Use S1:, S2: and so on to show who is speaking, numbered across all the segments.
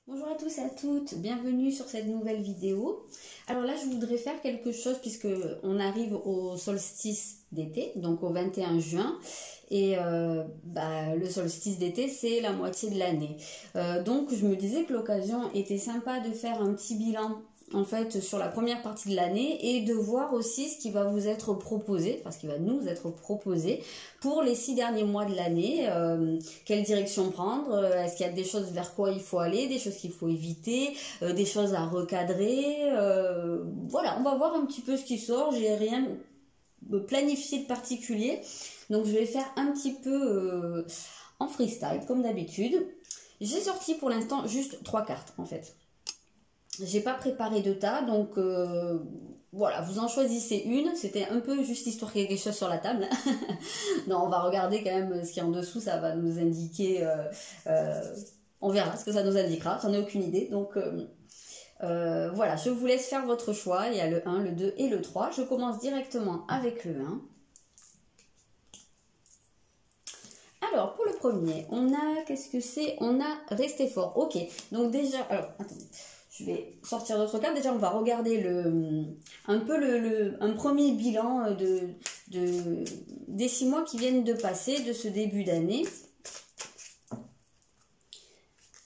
S1: Bonjour à tous et à toutes, bienvenue sur cette nouvelle vidéo. Alors là je voudrais faire quelque chose puisque on arrive au solstice d'été, donc au 21 juin. Et le solstice d'été c'est la moitié de l'année. Donc je me disais que l'occasion était sympa de faire un petit bilan en fait sur la première partie de l'année et de voir aussi ce qui va vous être proposé, enfin ce qui va nous être proposé pour les 6 derniers mois de l'année, quelle direction prendre, est-ce qu'il y a des choses vers quoi il faut aller, des choses qu'il faut éviter, des choses à recadrer, voilà, on va voir un petit peu ce qui sort, j'ai rien planifié de particulier, donc je vais faire un petit peu en freestyle comme d'habitude. J'ai sorti pour l'instant juste 3 cartes en fait. J'ai pas préparé de tas, donc voilà, vous en choisissez une. C'était un peu juste histoire qu'il y ait quelque chose sur la table. Non, on va regarder quand même ce qu'il y a en dessous, ça va nous indiquer, on verra ce que ça nous indiquera, j'en ai aucune idée. Donc voilà, je vous laisse faire votre choix, il y a le 1, le 2 et le 3. Je commence directement avec le 1. Alors, pour le premier, on a, qu'est-ce que c'est? On a Rester fort. Ok, donc déjà, alors, attendez. Je vais sortir d'autres cartes. Déjà, on va regarder un premier bilan des 6 mois qui viennent de passer, de ce début d'année.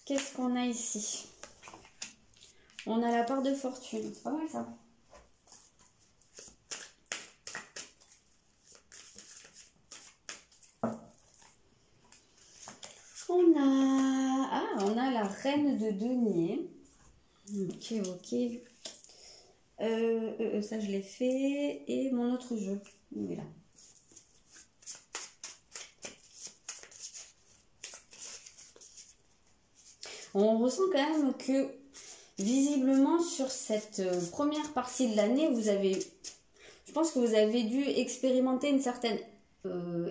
S1: Qu'est-ce qu'on a ici? On a la part de fortune. C'est pas mal ça. On a la reine de denier. Ok. Ça je l'ai fait. Et mon autre jeu, il est là. On ressent quand même que visiblement sur cette première partie de l'année, je pense que vous avez dû expérimenter une certaine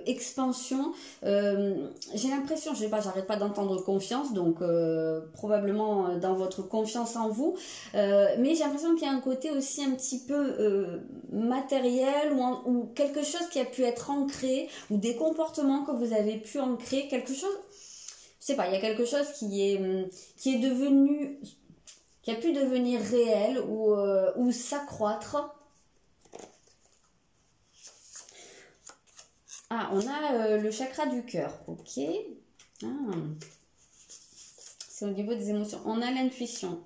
S1: expansion. J'ai l'impression, je sais pas, j'arrête pas d'entendre confiance, donc probablement dans votre confiance en vous, mais j'ai l'impression qu'il y a un côté aussi un petit peu matériel ou quelque chose qui a pu être ancré, ou des comportements que vous avez pu ancrer, quelque chose, je sais pas, il y a quelque chose qui est devenu, qui a pu devenir réel ou s'accroître. Ah, on a le chakra du cœur, ok. Ah. C'est au niveau des émotions. On a l'intuition.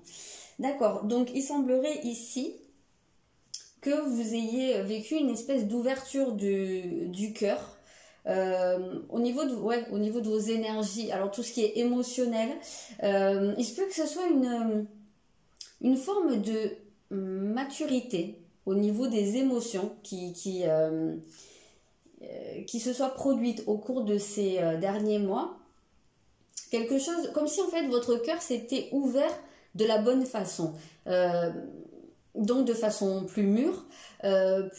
S1: D'accord, donc il semblerait ici que vous ayez vécu une espèce d'ouverture du cœur au niveau de vos énergies. Alors tout ce qui est émotionnel, il se peut que ce soit une forme de maturité au niveau des émotions qui se soit produite au cours de ces derniers mois. Quelque chose, comme si en fait votre cœur s'était ouvert de la bonne façon. Donc de façon plus mûre,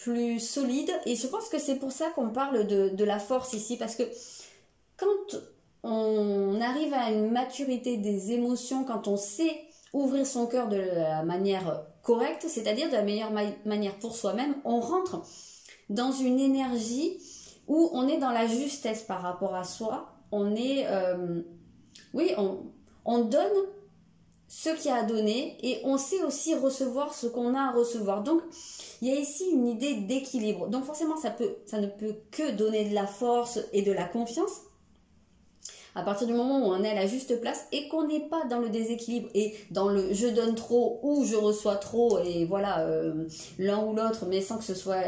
S1: plus solide. Et je pense que c'est pour ça qu'on parle de la force ici. Parce que quand on arrive à une maturité des émotions, quand on sait ouvrir son cœur de la manière correcte, c'est-à-dire de la meilleure manière pour soi-même, on rentre dans une énergie où on est dans la justesse par rapport à soi. On est, on donne ce qu'il y a à donner et on sait aussi recevoir ce qu'on a à recevoir. Donc, il y a ici une idée d'équilibre. Donc, forcément, ça ne peut que donner de la force et de la confiance. À partir du moment où on est à la juste place et qu'on n'est pas dans le déséquilibre et dans le je donne trop ou je reçois trop et voilà, l'un ou l'autre, mais sans que ce soit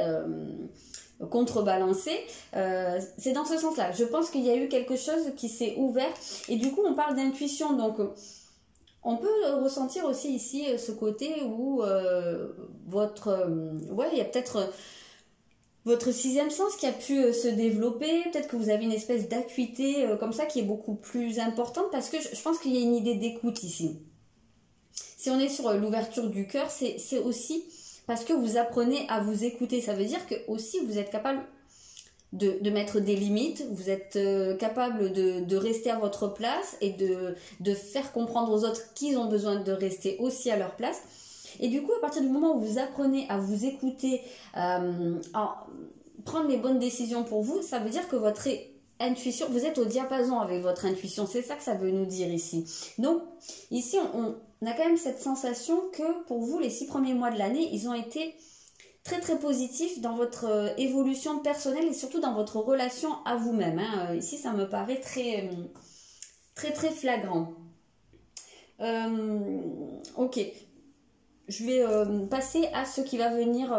S1: contrebalancé, c'est dans ce sens-là. Je pense qu'il y a eu quelque chose qui s'est ouvert et du coup on parle d'intuition, donc on peut ressentir aussi ici ce côté où il y a peut-être votre 6e sens qui a pu se développer, peut-être que vous avez une espèce d'acuité comme ça qui est beaucoup plus importante parce que je pense qu'il y a une idée d'écoute ici. Si on est sur l'ouverture du cœur, c'est aussi parce que vous apprenez à vous écouter. Ça veut dire que aussi vous êtes capable de mettre des limites, vous êtes capable de rester à votre place et de faire comprendre aux autres qu'ils ont besoin de rester aussi à leur place. Et du coup, à partir du moment où vous apprenez à vous écouter, à prendre les bonnes décisions pour vous, ça veut dire que votre intuition, vous êtes au diapason avec votre intuition, c'est ça que ça veut nous dire ici. Donc ici on a quand même cette sensation que pour vous les 6 premiers mois de l'année, ils ont été très très positifs dans votre évolution personnelle et surtout dans votre relation à vous-même. Hein. Ici ça me paraît très très flagrant. Ok, je vais passer à ce qui va venir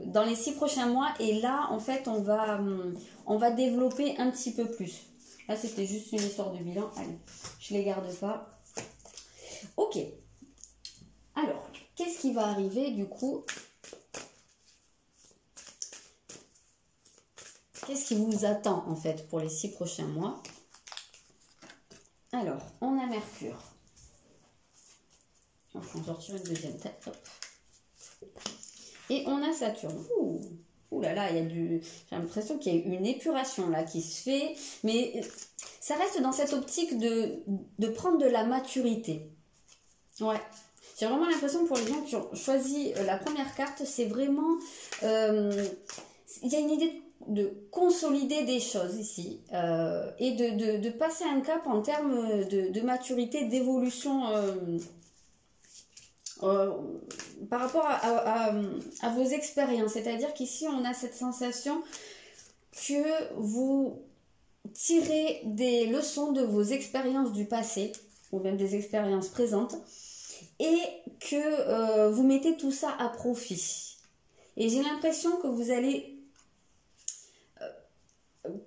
S1: dans les 6 prochains mois et là en fait on va développer un petit peu plus. Là c'était juste une histoire de bilan, allez, je les garde pas. Ok, alors qu'est-ce qui va arriver du coup? Qu'est-ce qui vous attend en fait pour les 6 prochains mois? Alors, on a Mercure. Je vais en sortir une deuxième tête. Hop. Et on a Saturne. Ouh là là, j'ai l'impression qu'il y a une épuration là qui se fait. Mais ça reste dans cette optique de prendre de la maturité. Ouais. J'ai vraiment l'impression pour les gens qui ont choisi la première carte, c'est vraiment... il y a une idée de consolider des choses ici et de passer un cap en termes de maturité, d'évolution par rapport à vos expériences. C'est-à-dire qu'ici, on a cette sensation que vous tirez des leçons de vos expériences du passé ou même des expériences présentes et que vous mettez tout ça à profit. Et j'ai l'impression que vous allez...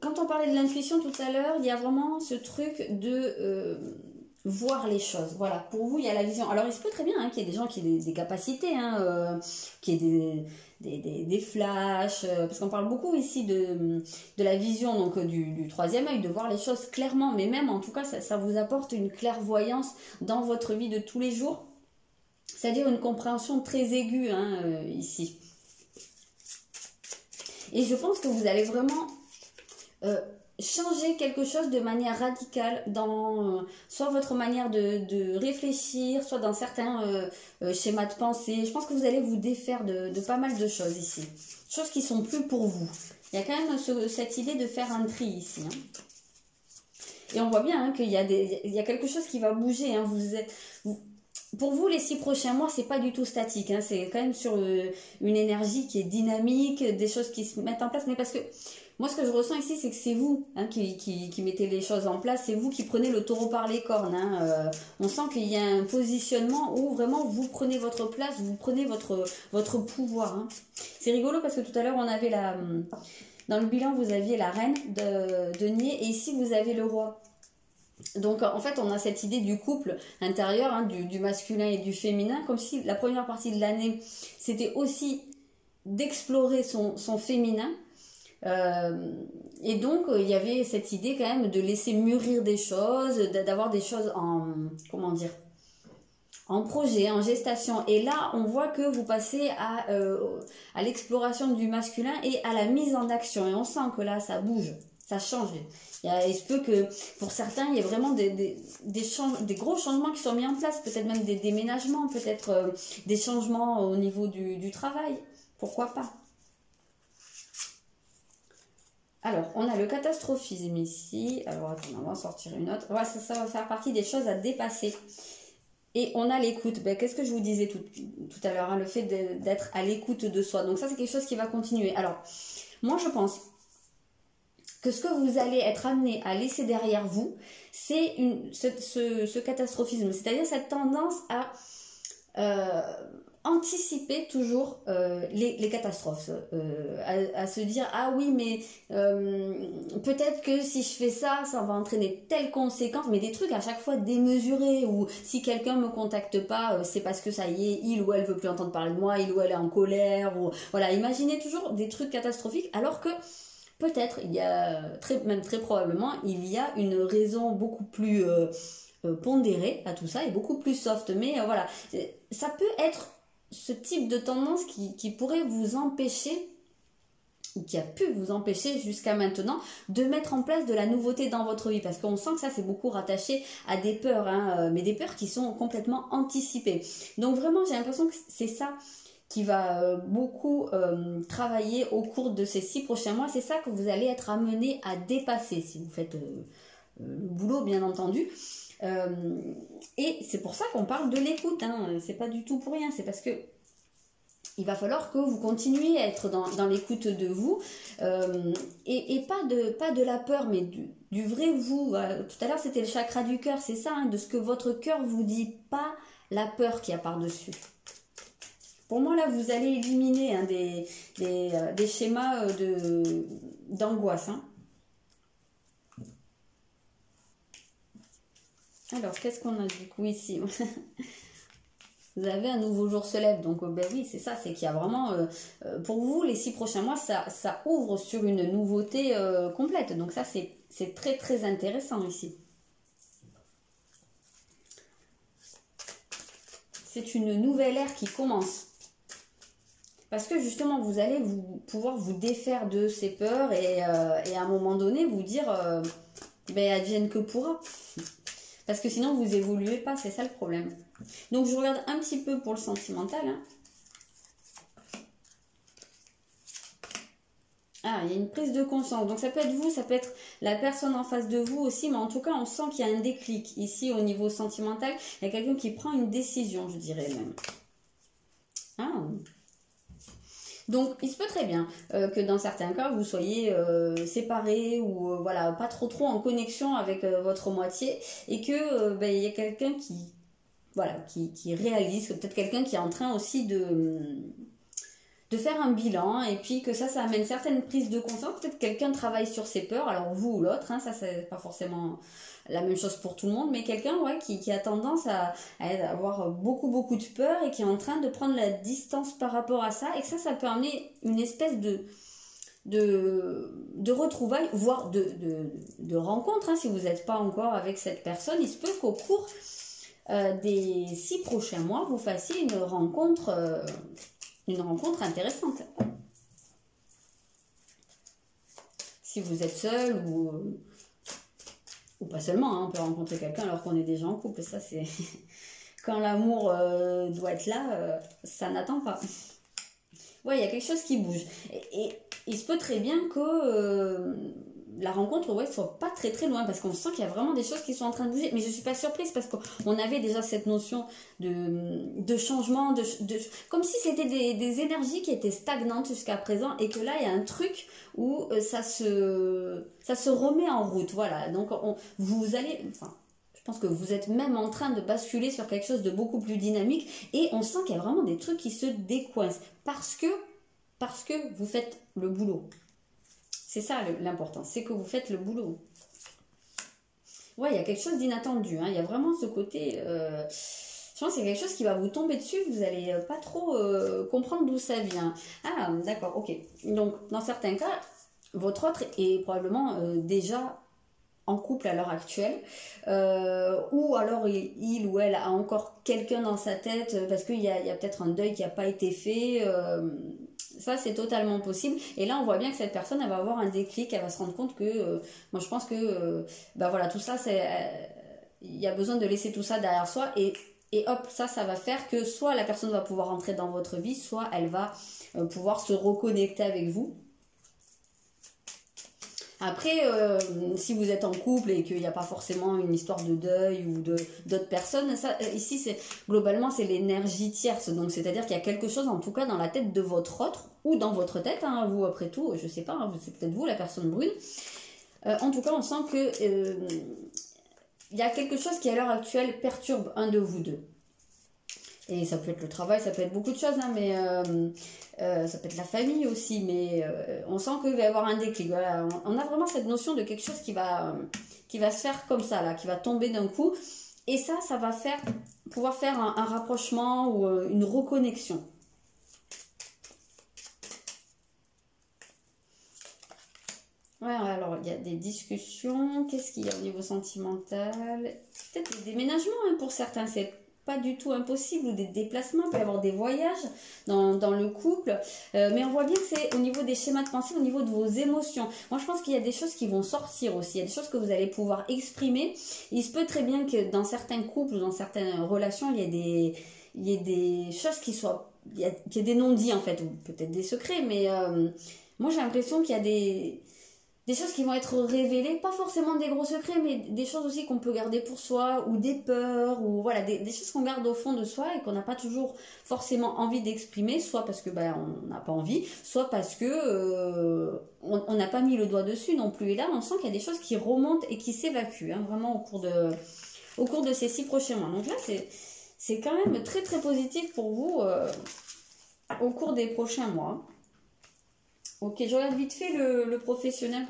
S1: Quand on parlait de l'intuition tout à l'heure, il y a vraiment ce truc de voir les choses. Voilà, pour vous, il y a la vision. Alors, il se peut très bien hein, qu'il y ait des gens qui aient des capacités, hein, qui aient des flashs, parce qu'on parle beaucoup ici de la vision, donc du troisième œil, de voir les choses clairement, mais même, en tout cas, ça vous apporte une clairvoyance dans votre vie de tous les jours, c'est-à-dire une compréhension très aiguë, hein, ici. Et je pense que vous allez vraiment... changer quelque chose de manière radicale dans soit votre manière de réfléchir, soit dans certains schémas de pensée. Je pense que vous allez vous défaire de pas mal de choses ici. Choses qui sont plus pour vous. Il y a quand même cette idée de faire un tri ici. Hein. Et on voit bien hein, qu'il y a quelque chose qui va bouger. Hein. Pour vous, les 6 prochains mois, c'est pas du tout statique. Hein. C'est quand même sur une énergie qui est dynamique, des choses qui se mettent en place. Mais parce que moi, ce que je ressens ici, c'est que c'est vous hein, qui mettez les choses en place. C'est vous qui prenez le taureau par les cornes. Hein. On sent qu'il y a un positionnement où vraiment vous prenez votre place, vous prenez votre pouvoir. Hein. C'est rigolo parce que tout à l'heure, on avait dans le bilan, vous aviez la reine de denier et ici, vous avez le roi. Donc en fait on a cette idée du couple intérieur, hein, du masculin et du féminin, comme si la première partie de l'année c'était aussi d'explorer son féminin et donc il y avait cette idée quand même de laisser mûrir des choses, d'avoir des choses comment dire, en projet, en gestation. Et là on voit que vous passez à l'exploration du masculin et à la mise en action et on sent que là ça bouge, ça change. Il se peut que pour certains, il y ait vraiment des gros changements qui sont mis en place, peut-être même des déménagements, peut-être des changements au niveau du travail. Pourquoi pas? Alors, on a le catastrophisme ici. Alors, attends, on va en sortir une autre. Ouais, ça va faire partie des choses à dépasser. Et on a l'écoute. Ben, qu'est-ce que je vous disais tout à l'heure, hein, le fait d'être à l'écoute de soi. Donc ça, c'est quelque chose qui va continuer. Alors, moi, je pense que ce que vous allez être amené à laisser derrière vous, c'est ce catastrophisme, c'est-à-dire cette tendance à anticiper toujours les catastrophes, à se dire ah oui mais peut-être que si je fais ça, ça va entraîner telle conséquence, mais des trucs à chaque fois démesurés, ou si quelqu'un me contacte pas, c'est parce que ça y est, il ou elle veut plus entendre parler de moi, il ou elle est en colère, ou voilà, imaginez toujours des trucs catastrophiques, alors que peut-être, il y a même très probablement, il y a une raison beaucoup plus pondérée à tout ça et beaucoup plus soft. Mais voilà, ça peut être ce type de tendance qui pourrait vous empêcher, ou qui a pu vous empêcher jusqu'à maintenant, de mettre en place de la nouveauté dans votre vie. Parce qu'on sent que ça, c'est beaucoup rattaché à des peurs, hein, mais des peurs qui sont complètement anticipées. Donc vraiment, j'ai l'impression que c'est ça qui va beaucoup travailler au cours de ces 6 prochains mois. C'est ça que vous allez être amené à dépasser si vous faites le boulot, bien entendu. Et c'est pour ça qu'on parle de l'écoute, hein. C'est pas du tout pour rien, c'est parce que il va falloir que vous continuiez à être dans l'écoute de vous et pas de la peur, mais du vrai vous. Tout à l'heure, c'était le chakra du cœur, c'est ça, hein, de ce que votre cœur vous dit, pas la peur qu'il y a par-dessus. Pour moi, là, vous allez éliminer hein, des schémas d'angoisse. Hein. Alors, qu'est-ce qu'on a du coup ici? Vous avez un nouveau jour se lève, donc ben oui, c'est ça, c'est qu'il y a vraiment, pour vous, les 6 prochains mois, ça ouvre sur une nouveauté complète. Donc ça, c'est très très intéressant ici. C'est une nouvelle ère qui commence. Parce que justement, vous allez pouvoir vous défaire de ces peurs et à un moment donné, vous dire, ben advienne que pourra. Parce que sinon, vous évoluez pas, c'est ça le problème. Donc, je regarde un petit peu pour le sentimental. Hein. Ah, il y a une prise de conscience. Donc, ça peut être vous, ça peut être la personne en face de vous aussi. Mais en tout cas, on sent qu'il y a un déclic. Ici, au niveau sentimental, il y a quelqu'un qui prend une décision, je dirais même. Ah. Donc, il se peut très bien que dans certains cas, vous soyez séparés ou voilà, pas trop en connexion avec votre moitié et que ben, y a quelqu'un qui, voilà, qui réalise, peut-être quelqu'un qui est en train aussi de faire un bilan et puis que ça amène certaines prises de conscience. Peut-être quelqu'un travaille sur ses peurs, alors vous ou l'autre, hein, ça c'est pas forcément la même chose pour tout le monde, mais quelqu'un ouais, qui a tendance à avoir beaucoup de peur et qui est en train de prendre la distance par rapport à ça et que ça peut amener une espèce de retrouvailles, voire de rencontre, hein, si vous n'êtes pas encore avec cette personne. Il se peut qu'au cours des 6 prochains mois, vous fassiez une rencontre intéressante. Si vous êtes seul ou pas seulement, hein, on peut rencontrer quelqu'un alors qu'on est déjà en couple. Ça, c'est quand l'amour doit être là, ça n'attend pas. Ouais, il y a quelque chose qui bouge. Et il se peut très bien que la rencontre ouais, soit pas très loin parce qu'on sent qu'il y a vraiment des choses qui sont en train de bouger. Mais je suis pas surprise parce qu'on avait déjà cette notion de changement, comme si c'était des énergies qui étaient stagnantes jusqu'à présent et que là, il y a un truc où ça se remet en route. Voilà, donc vous allez... Enfin, je pense que vous êtes même en train de basculer sur quelque chose de beaucoup plus dynamique et on sent qu'il y a vraiment des trucs qui se décoincent parce que vous faites le boulot. C'est ça l'important, c'est que vous faites le boulot. Ouais, il y a quelque chose d'inattendu, hein. Il y a vraiment ce côté... je pense que c'est quelque chose qui va vous tomber dessus, vous n'allez pas trop comprendre d'où ça vient. Ah, d'accord, ok. Donc, dans certains cas, votre autre est probablement déjà en couple à l'heure actuelle, ou alors il ou elle a encore quelqu'un dans sa tête parce qu'il y a peut-être un deuil qui n'a pas été fait. Ça, c'est totalement possible. Et là, on voit bien que cette personne, elle va avoir un déclic, elle va se rendre compte que, moi, je pense que, ben voilà, tout ça, il y a besoin de laisser tout ça derrière soi. Et hop, ça va faire que soit la personne va pouvoir entrer dans votre vie, soit elle va pouvoir se reconnecter avec vous. Après, si vous êtes en couple et qu'il n'y a pas forcément une histoire de deuil ou d'autres personnes, ça, ici, globalement, c'est l'énergie tierce. Donc, c'est-à-dire qu'il y a quelque chose, en tout cas, dans la tête de votre autre, ou dans votre tête, hein, vous, après tout, je ne sais pas, hein, c'est peut-être vous, la personne brune. En tout cas, on sent que il y a quelque chose qui, à l'heure actuelle, perturbe un de vous deux. Et ça peut être le travail, ça peut être beaucoup de choses, hein, mais ça peut être la famille aussi, mais on sent qu'il va y avoir un déclic. Voilà. On a vraiment cette notion de quelque chose qui va se faire comme ça, là, qui va tomber d'un coup. Et ça va pouvoir faire un rapprochement ou une reconnexion. Ouais, alors il y a des discussions. Qu'est-ce qu'il y a au niveau sentimental? Peut-être des déménagements, hein, pour certains, c'est pas du tout impossible, ou des déplacements, il peut y avoir des voyages dans le couple, mais on voit bien que c'est au niveau des schémas de pensée, au niveau de vos émotions. Moi, je pense qu'il y a des choses qui vont sortir aussi, il y a des choses que vous allez pouvoir exprimer. Il se peut très bien que dans certains couples ou dans certaines relations, il y ait des choses qui soient qu'il y a des non-dits en fait, ou peut-être des secrets, mais moi j'ai l'impression qu'il y a des choses qui vont être révélées, pas forcément des gros secrets, mais des choses aussi qu'on peut garder pour soi, ou des peurs, ou voilà, des choses qu'on garde au fond de soi et qu'on n'a pas toujours forcément envie d'exprimer, soit parce que on n'a pas envie, soit parce que on n'a pas mis le doigt dessus non plus. Et là, on sent qu'il y a des choses qui remontent et qui s'évacuent, hein, vraiment au cours de ces 6 prochains mois. Donc là, c'est quand même très très positif pour vous au cours des prochains mois. Ok, je regarde vite fait le professionnel.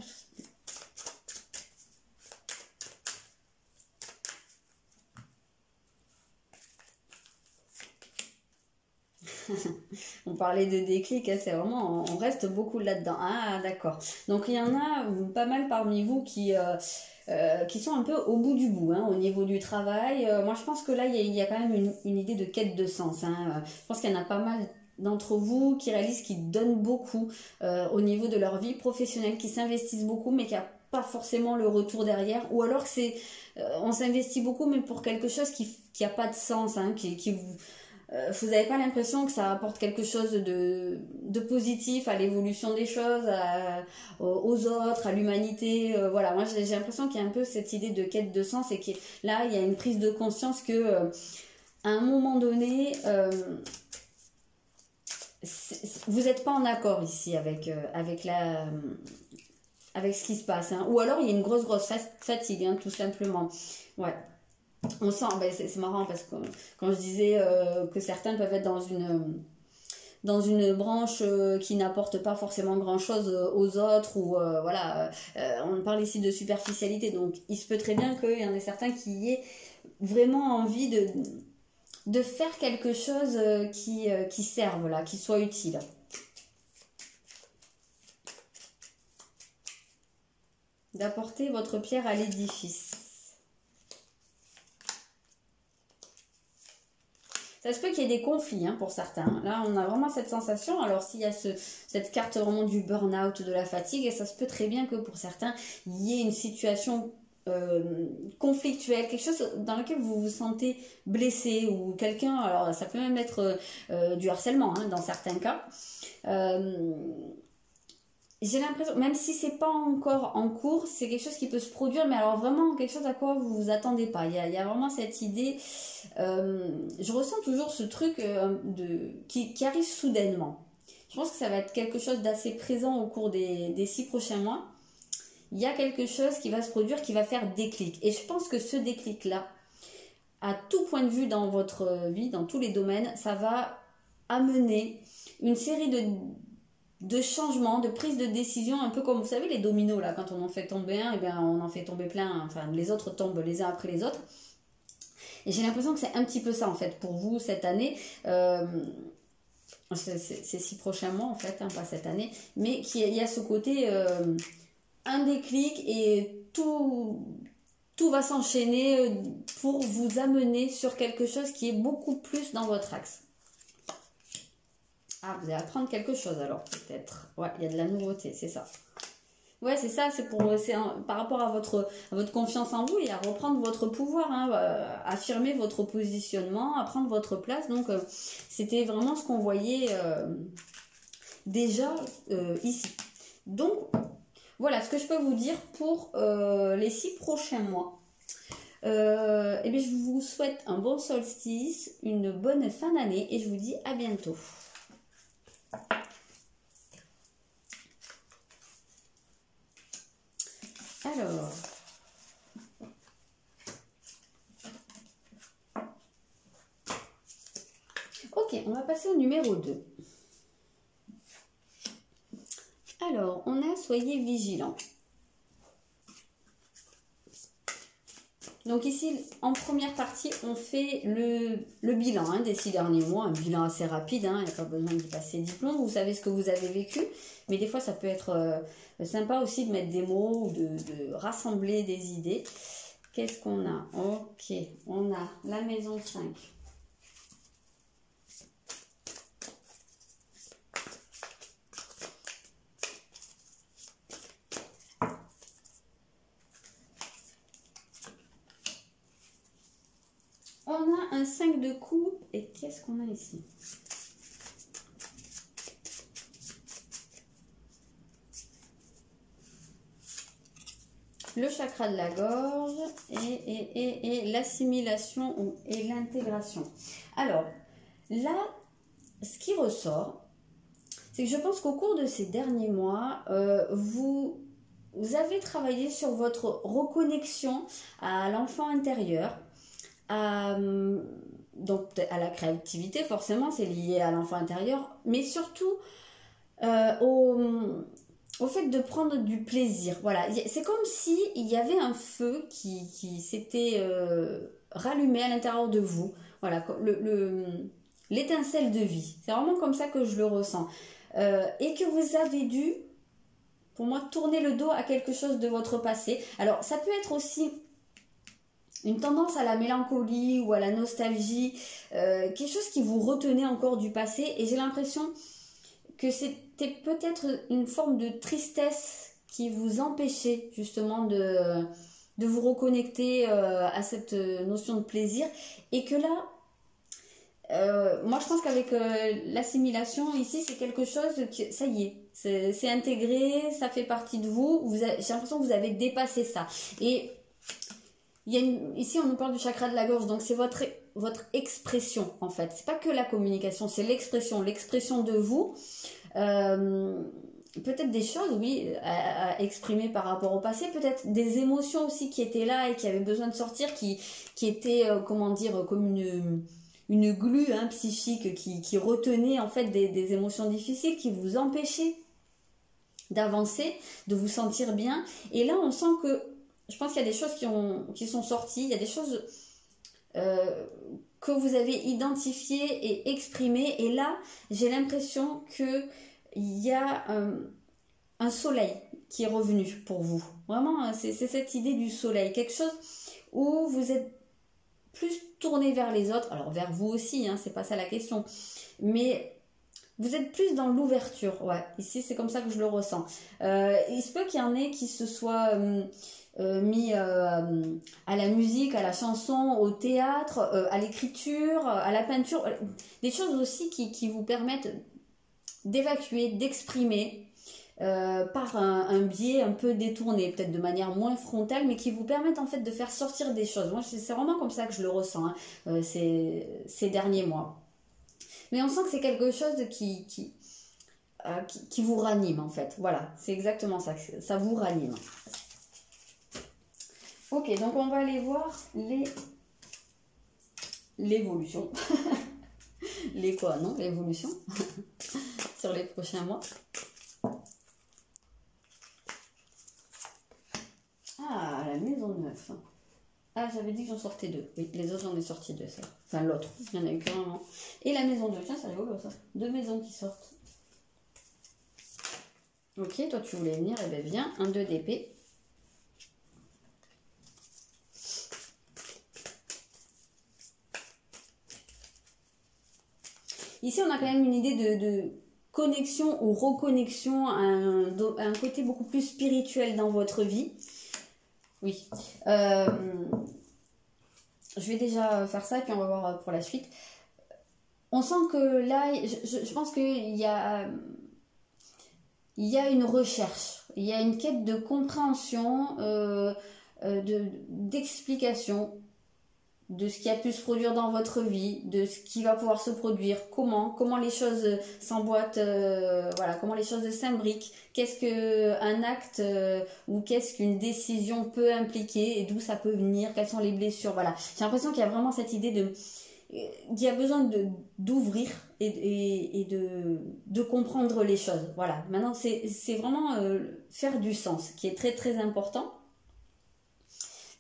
S1: On parlait de déclic, hein, c'est vraiment, on reste beaucoup là-dedans. Ah, d'accord. Donc il y en a pas mal parmi vous qui sont un peu au bout du bout, hein, au niveau du travail. Moi, je pense que là, il y a quand même une idée de quête de sens. Hein. Je pense qu'il y en a pas mal d'entre vous qui réalisent qu'ils donnent beaucoup au niveau de leur vie professionnelle, qui s'investissent beaucoup, mais qui a pas forcément le retour derrière, ou alors que c'est on s'investit beaucoup, mais pour quelque chose qui a pas de sens, hein, qui vous n'avez pas l'impression que ça apporte quelque chose de positif à l'évolution des choses, aux autres, à l'humanité. Voilà, moi j'ai l'impression qu'il y a un peu cette idée de quête de sens et que là il y a une prise de conscience que à un moment donné, vous n'êtes pas en accord ici avec ce qui se passe, hein. Ou alors il y a une grosse fatigue, hein, tout simplement. Ouais. On sent, c'est marrant parce que quand je disais que certains peuvent être dans une branche qui n'apporte pas forcément grand chose aux autres, ou voilà, on parle ici de superficialité, donc il se peut très bien qu'il y en ait certains qui aient vraiment envie de faire quelque chose qui serve, là, qui soit utile. D'apporter votre pierre à l'édifice. Ça se peut qu'il y ait des conflits, hein, pour certains. Là, on a vraiment cette sensation. Alors, s'il y a cette carte vraiment du burn-out, de la fatigue, et ça se peut très bien que pour certains, il y ait une situation conflictuelle, quelque chose dans lequel vous vous sentez blessé, ou quelqu'un, alors ça peut même être du harcèlement, hein, dans certains cas. J'ai l'impression, même si c'est pas encore en cours, c'est quelque chose qui peut se produire, mais alors vraiment quelque chose à quoi vous vous attendez pas. Il y a vraiment cette idée, je ressens toujours ce truc qui arrive soudainement. Je pense que ça va être quelque chose d'assez présent au cours des 6 prochains mois. Il y a quelque chose qui va se produire, qui va faire déclic. Et je pense que ce déclic-là, à tout point de vue dans votre vie, dans tous les domaines, ça va amener une série de changements, de prises de décision, un peu comme vous savez les dominos, là, quand on en fait tomber un, et bien on en fait tomber plein, enfin les autres tombent les uns après les autres. Et j'ai l'impression que c'est un petit peu ça en fait pour vous cette année, ces 6 prochains mois en fait, hein, pas cette année, mais il y a ce côté un déclic et tout va s'enchaîner pour vous amener sur quelque chose qui est beaucoup plus dans votre axe. Ah, vous allez apprendre quelque chose alors, peut-être. Ouais, il y a de la nouveauté, c'est ça. Ouais, c'est ça, par rapport à votre confiance en vous et à reprendre votre pouvoir, hein, affirmer votre positionnement, à prendre votre place. Donc, c'était vraiment ce qu'on voyait déjà ici. Donc, voilà ce que je peux vous dire pour les 6 prochains mois. Et bien, je vous souhaite un bon solstice, une bonne fin d'année et je vous dis à bientôt. Alors, ok, on va passer au numéro 2. Alors, on a soyez vigilants. Donc ici, en première partie, on fait le bilan, hein, des 6 derniers mois, un bilan assez rapide, hein, il n'y a pas besoin d'y passer 10 plombs, vous savez ce que vous avez vécu, mais des fois ça peut être sympa aussi de mettre des mots ou de rassembler des idées. Qu'est-ce qu'on a? Ok, on a la maison 5. On a un 5 de coupe et qu'est-ce qu'on a ici? le chakra de la gorge et l'assimilation et l'intégration. Alors, là, ce qui ressort, c'est que je pense qu'au cours de ces derniers mois, vous avez travaillé sur votre reconnexion à l'enfant intérieur, donc à la créativité, forcément, c'est lié à l'enfant intérieur, mais surtout au fait de prendre du plaisir. Voilà, c'est comme si il y avait un feu qui s'était rallumé à l'intérieur de vous. Voilà, l'étincelle de vie. C'est vraiment comme ça que je le ressens. Et que vous avez dû, pour moi, tourner le dos à quelque chose de votre passé. Alors, ça peut être aussi une tendance à la mélancolie ou à la nostalgie, quelque chose qui vous retenait encore du passé. Et j'ai l'impression que c'était peut-être une forme de tristesse qui vous empêchait justement de vous reconnecter à cette notion de plaisir. Et que là, moi je pense qu'avec l'assimilation ici, c'est quelque chose que ça y est, c'est intégré, ça fait partie de vous. J'ai l'impression que vous avez dépassé ça. Et ici on nous parle du chakra de la gorge, donc c'est votre expression en fait. C'est pas que la communication, c'est l'expression de vous. Peut-être des choses, oui, à exprimer par rapport au passé, peut-être des émotions aussi qui étaient là et qui avaient besoin de sortir, qui étaient, comment dire, comme une glu psychique qui retenait en fait des émotions difficiles, qui vous empêchaient d'avancer, de vous sentir bien. Et là, on sent que, je pense qu'il y a des choses qui sont sorties, il y a des choses que vous avez identifiées et exprimées. Et là, j'ai l'impression qu'il y a un soleil qui est revenu pour vous. Vraiment, c'est cette idée du soleil. Quelque chose où vous êtes plus tourné vers les autres. Alors, vers vous aussi, c'est pas ça la question. Mais vous êtes plus dans l'ouverture. Ouais, ici, c'est comme ça que je le ressens. Il se peut qu'il y en ait qui se soient mis à la musique, à la chanson, au théâtre, à l'écriture, à la peinture. Des choses aussi qui vous permettent d'évacuer, d'exprimer par un biais un peu détourné, peut-être de manière moins frontale, mais qui vous permettent en fait de faire sortir des choses. Moi, c'est vraiment comme ça que je le ressens ces derniers mois. Mais on sent que c'est quelque chose qui vous ranime en fait. Voilà, c'est exactement ça, ça vous ranime. Ok, donc on va aller voir l'évolution. Les quoi, non? L'évolution sur les prochains mois. Ah, la maison 9. Ah, j'avais dit que j'en sortais 2. Oui, les autres, j'en ai sorti 2, ça. Enfin, l'autre, il y en a eu qu'un moment. Et la maison 2, tiens, c'est rigolo, ça. 2 maisons qui sortent. Ok, toi, tu voulais venir, eh bien, viens. 1, 2 d'épée. Ici, on a quand même une idée de connexion ou reconnexion à un côté beaucoup plus spirituel dans votre vie. Oui. Je vais déjà faire ça et puis on va voir pour la suite. On sent que là, je pense qu'il y a une recherche, il y a une quête de compréhension, d'explication de ce qui a pu se produire dans votre vie, de ce qui va pouvoir se produire, comment les choses s'emboîtent, voilà, comment les choses s'imbriquent, qu'est-ce qu'un acte ou qu'est-ce qu'une décision peut impliquer et d'où ça peut venir, quelles sont les blessures, voilà. J'ai l'impression qu'il y a vraiment cette idée qu'il y a besoin d'ouvrir et de comprendre les choses, voilà. Maintenant, c'est vraiment faire du sens qui est très très important.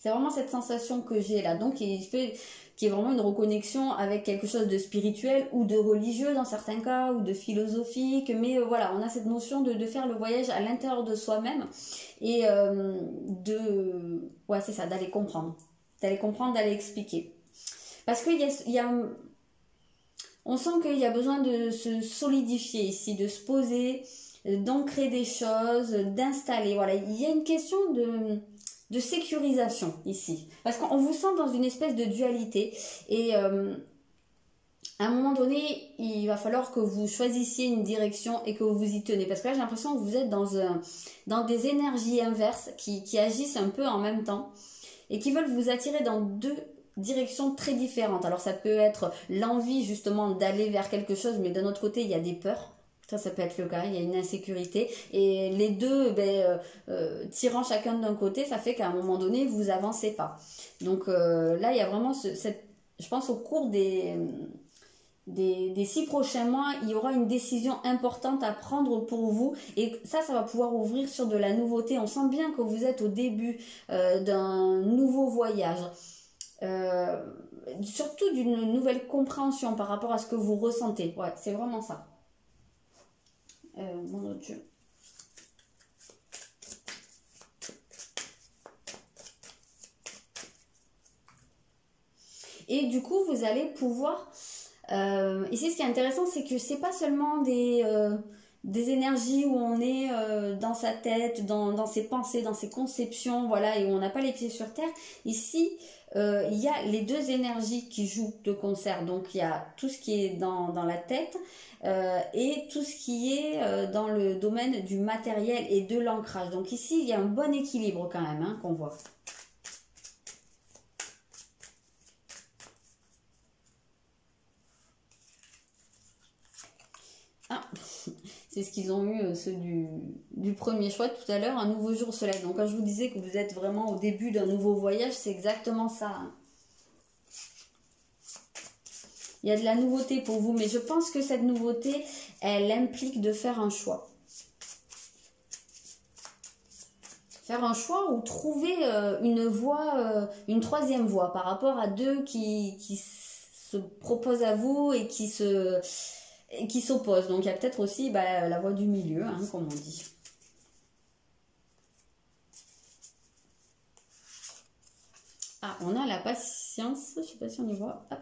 S1: C'est vraiment cette sensation que j'ai là. Donc, qui est vraiment une reconnexion avec quelque chose de spirituel ou de religieux dans certains cas, ou de philosophique. Mais voilà, on a cette notion de faire le voyage à l'intérieur de soi-même et ouais, c'est ça, d'aller comprendre, d'aller expliquer. Parce qu'il on sent qu'il y a besoin de se solidifier ici, de se poser, d'ancrer des choses, d'installer. Voilà, il y a une question de sécurisation ici, parce qu'on vous sent dans une espèce de dualité et à un moment donné, il va falloir que vous choisissiez une direction et que vous y tenez. Parce que là, j'ai l'impression que vous êtes dans des énergies inverses qui agissent un peu en même temps et qui veulent vous attirer dans deux directions très différentes. Alors, ça peut être l'envie justement d'aller vers quelque chose, mais d'un autre côté, il y a des peurs. Ça peut être le cas, il y a une insécurité. Et les deux, tirant chacun d'un côté, ça fait qu'à un moment donné, vous avancez pas. Donc là, il y a vraiment je pense au cours des 6 prochains mois, il y aura une décision importante à prendre pour vous et ça va pouvoir ouvrir sur de la nouveauté. On sent bien que vous êtes au début d'un nouveau voyage, surtout d'une nouvelle compréhension par rapport à ce que vous ressentez. Ouais, c'est vraiment ça. Mon Dieu. Et du coup, vous allez pouvoir... ici, ce qui est intéressant, c'est que c'est pas seulement des énergies où on est dans sa tête, dans ses pensées, dans ses conceptions, voilà, et où on n'a pas les pieds sur terre. Ici, il y a les deux énergies qui jouent de concert. Donc, il y a tout ce qui est dans la tête et tout ce qui est dans le domaine du matériel et de l'ancrage. Donc, ici, il y a un bon équilibre quand même hein, qu'on voit. Ah, c'est ce qu'ils ont eu, ceux du premier choix tout à l'heure, un nouveau jour au soleil. Donc quand je vous disais que vous êtes vraiment au début d'un nouveau voyage, c'est exactement ça. Hein. Il y a de la nouveauté pour vous, mais je pense que cette nouveauté, elle implique de faire un choix. Faire un choix ou trouver une voie, une troisième voie par rapport à deux qui se proposent à vous et qui s'opposent. Donc il y a peut-être aussi la voie du milieu, hein, comme on dit. Ah, on a la patience, je ne sais pas si on y voit. Hop.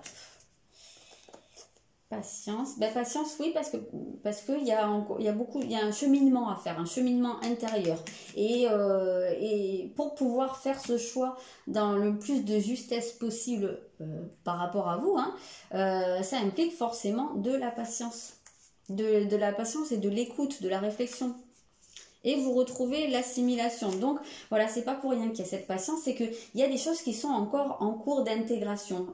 S1: Patience, patience oui parce que il y a un cheminement à faire, un cheminement intérieur et pour pouvoir faire ce choix dans le plus de justesse possible par rapport à vous, hein, ça implique forcément de la patience, de la patience et de l'écoute, de la réflexion. Et vous retrouvez l'assimilation. Donc voilà, c'est pas pour rien qu'il y a cette patience, c'est qu'il y a des choses qui sont encore en cours d'intégration.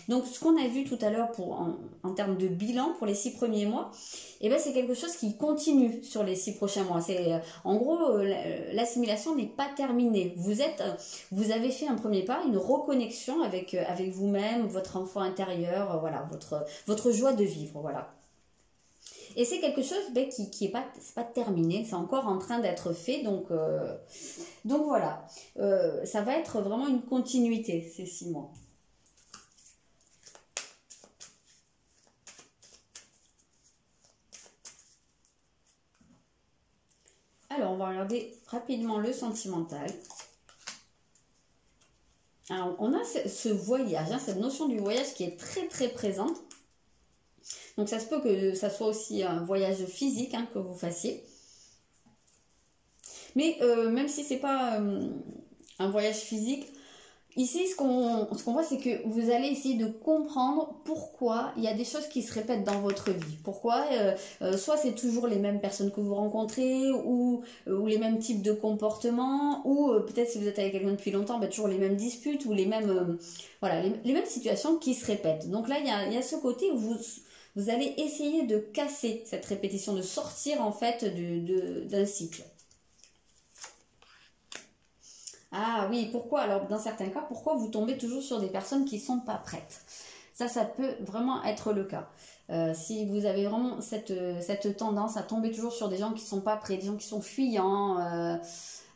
S1: Donc ce qu'on a vu tout à l'heure en termes de bilan pour les 6 premiers mois, c'est quelque chose qui continue sur les 6 prochains mois. En gros, l'assimilation n'est pas terminée. Vous avez fait un premier pas, une reconnexion avec vous-même, votre enfant intérieur, voilà, votre joie de vivre, voilà. Et c'est quelque chose qui est pas terminé, c'est encore en train d'être fait, donc voilà, ça va être vraiment une continuité ces 6 mois. Alors on va regarder rapidement le sentimental. Alors on a ce voyage, hein, cette notion du voyage qui est très très présente. Donc ça se peut que ça soit aussi un voyage physique hein, que vous fassiez. Mais même si c'est pas un voyage physique, ici ce qu'on voit c'est que vous allez essayer de comprendre pourquoi il y a des choses qui se répètent dans votre vie. Pourquoi soit c'est toujours les mêmes personnes que vous rencontrez ou les mêmes types de comportements ou peut-être si vous êtes avec quelqu'un depuis longtemps, toujours les mêmes disputes ou les mêmes, voilà, les mêmes situations qui se répètent. Donc là il y a ce côté où vous allez essayer de casser cette répétition, de sortir en fait d'un cycle. Ah oui, pourquoi? Alors dans certains cas, pourquoi vous tombez toujours sur des personnes qui ne sont pas prêtes? Ça peut vraiment être le cas. Si vous avez vraiment cette tendance à tomber toujours sur des gens qui ne sont pas prêts, des gens qui sont fuyants,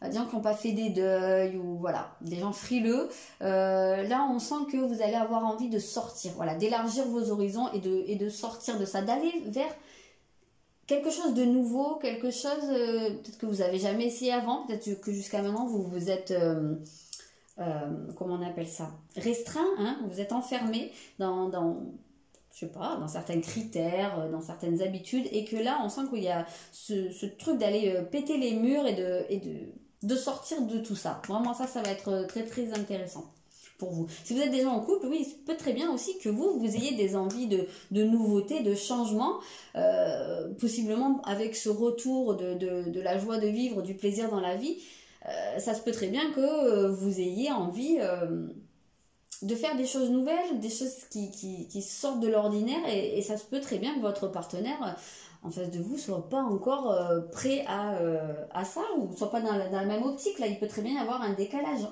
S1: des gens qui n'ont pas fait des deuils ou voilà, des gens frileux, là on sent que vous allez avoir envie de sortir, voilà, d'élargir vos horizons et de sortir de ça, d'aller vers quelque chose de nouveau, quelque chose peut-être que vous n'avez jamais essayé avant, peut-être que jusqu'à maintenant vous êtes, comment on appelle ça, restreint, hein, vous êtes enfermé dans je sais pas, dans certains critères, dans certaines habitudes, et que là on sent qu'il y a ce truc d'aller péter les murs et de sortir de tout ça. Vraiment ça va être très très intéressant. pour vous. Si vous êtes déjà en couple, oui, il peut très bien aussi que vous ayez des envies de nouveautés, de changement, possiblement avec ce retour de la joie de vivre, du plaisir dans la vie. Ça se peut très bien que vous ayez envie de faire des choses nouvelles, des choses qui sortent de l'ordinaire, et ça se peut très bien que votre partenaire en face de vous soit pas encore prêt à ça, ou soit pas dans la même optique. Là, il peut très bien y avoir un décalage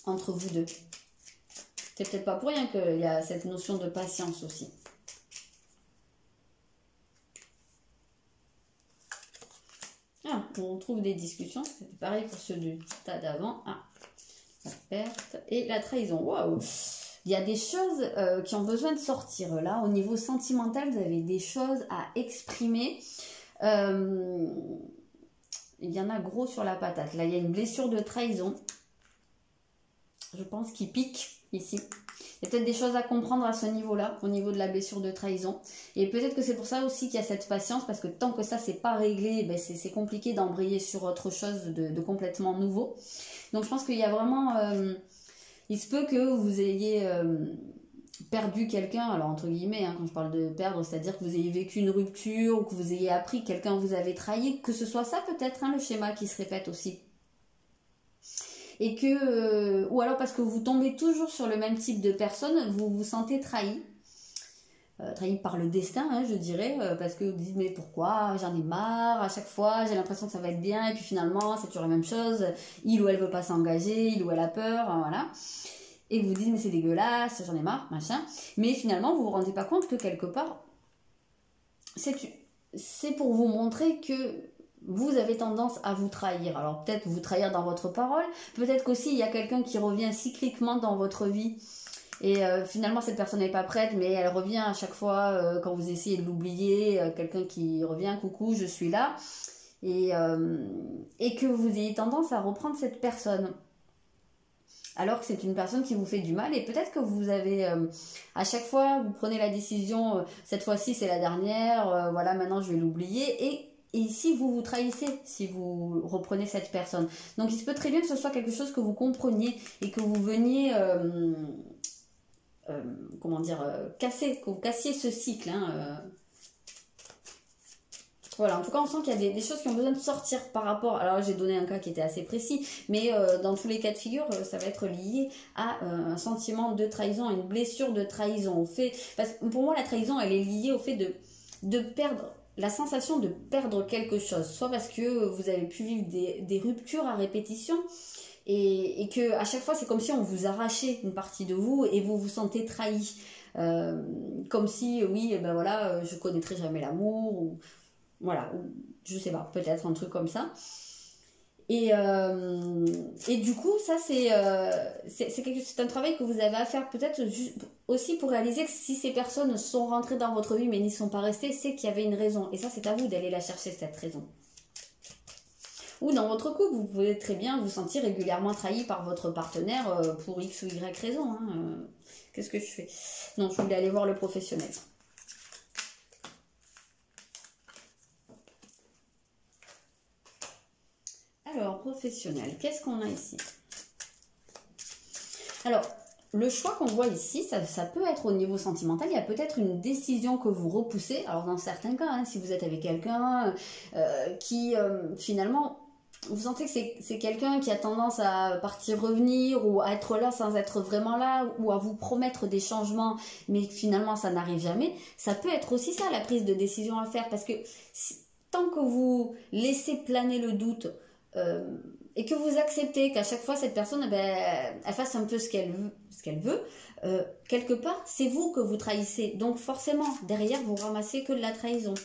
S1: entre vous deux. C'est peut-être pas pour rien qu'il y a cette notion de patience aussi. Ah, on trouve des discussions, c'est pareil pour ceux du tas d'avant. Ah, la perte et la trahison. Waouh! Il y a des choses qui ont besoin de sortir. Là, au niveau sentimental, vous avez des choses à exprimer. Il y en a gros sur la patate. Là, il y a une blessure de trahison. Je pense qu'il pique ici. Il y a peut-être des choses à comprendre à ce niveau-là, au niveau de la blessure de trahison. Et peut-être que c'est pour ça aussi qu'il y a cette patience, parce que tant que ça, c'est pas réglé, ben c'est compliqué d'embrayer sur autre chose de complètement nouveau. Donc, je pense qu'il y a vraiment... il se peut que vous ayez perdu quelqu'un, alors entre guillemets, hein, quand je parle de perdre, c'est-à-dire que vous ayez vécu une rupture, ou que vous ayez appris que quelqu'un vous avait trahi, que ce soit ça peut-être, hein, le schéma qui se répète aussi. Et que, ou alors parce que vous tombez toujours sur le même type de personne, vous vous sentez trahi. Trahi par le destin, hein, je dirais, parce que vous dites mais pourquoi, j'en ai marre, à chaque fois j'ai l'impression que ça va être bien, et puis finalement c'est toujours la même chose, il ou elle veut pas s'engager, il ou elle a peur, hein, voilà. Et vous dites mais c'est dégueulasse, j'en ai marre, machin. Mais finalement vous vous rendez pas compte que quelque part, c'est pour vous montrer que vous avez tendance à vous trahir. Alors peut-être vous trahir dans votre parole, peut-être qu'aussi il y a quelqu'un qui revient cycliquement dans votre vie. Et finalement, cette personne n'est pas prête, mais elle revient à chaque fois quand vous essayez de l'oublier. Quelqu'un qui revient, coucou, je suis là. Et que vous ayez tendance à reprendre cette personne. Alors que c'est une personne qui vous fait du mal. Et peut-être que vous avez, à chaque fois, vous prenez la décision, cette fois-ci c'est la dernière, voilà, maintenant je vais l'oublier. Et si vous vous trahissez, si vous reprenez cette personne. Donc il se peut très bien que ce soit quelque chose que vous compreniez et que vous veniez... comment dire, que vous cassiez ce cycle. Hein, Voilà, en tout cas, on sent qu'il y a des choses qui ont besoin de sortir par rapport... Alors, j'ai donné un cas qui était assez précis, mais dans tous les cas de figure, ça va être lié à un sentiment de trahison, à une blessure de trahison. Parce que pour moi, la trahison, elle est liée au fait de perdre... La sensation de perdre quelque chose, soit parce que vous avez pu vivre des ruptures à répétition, et que à chaque fois c'est comme si on vous arrachait une partie de vous et vous vous sentez trahi, comme si oui ben voilà je connaîtrai jamais l'amour, ou voilà, ou, je sais pas, peut-être un truc comme ça, et du coup ça c'est un travail que vous avez à faire, peut-être aussi pour réaliser que si ces personnes sont rentrées dans votre vie mais n'y sont pas restées, c'est qu'il y avait une raison, et ça c'est à vous d'aller la chercher, cette raison. Ou dans votre couple, vous pouvez très bien vous sentir régulièrement trahi par votre partenaire pour X ou Y raison. Hein. Qu'est-ce que je fais? Non, je voulais aller voir le professionnel. Alors, professionnel, qu'est-ce qu'on a ici? Alors, le choix qu'on voit ici, ça peut être au niveau sentimental. Il y a peut-être une décision que vous repoussez. Alors, dans certains cas, hein, si vous êtes avec quelqu'un qui, finalement... Vous sentez que c'est quelqu'un qui a tendance à partir revenir, ou à être là sans être vraiment là, ou à vous promettre des changements mais finalement ça n'arrive jamais. Ça peut être aussi ça, la prise de décision à faire, parce que tant que vous laissez planer le doute et que vous acceptez qu'à chaque fois cette personne elle fasse un peu ce qu'elle veut, quelque part c'est vous que vous trahissez, donc forcément derrière vous ramassez que de la trahison.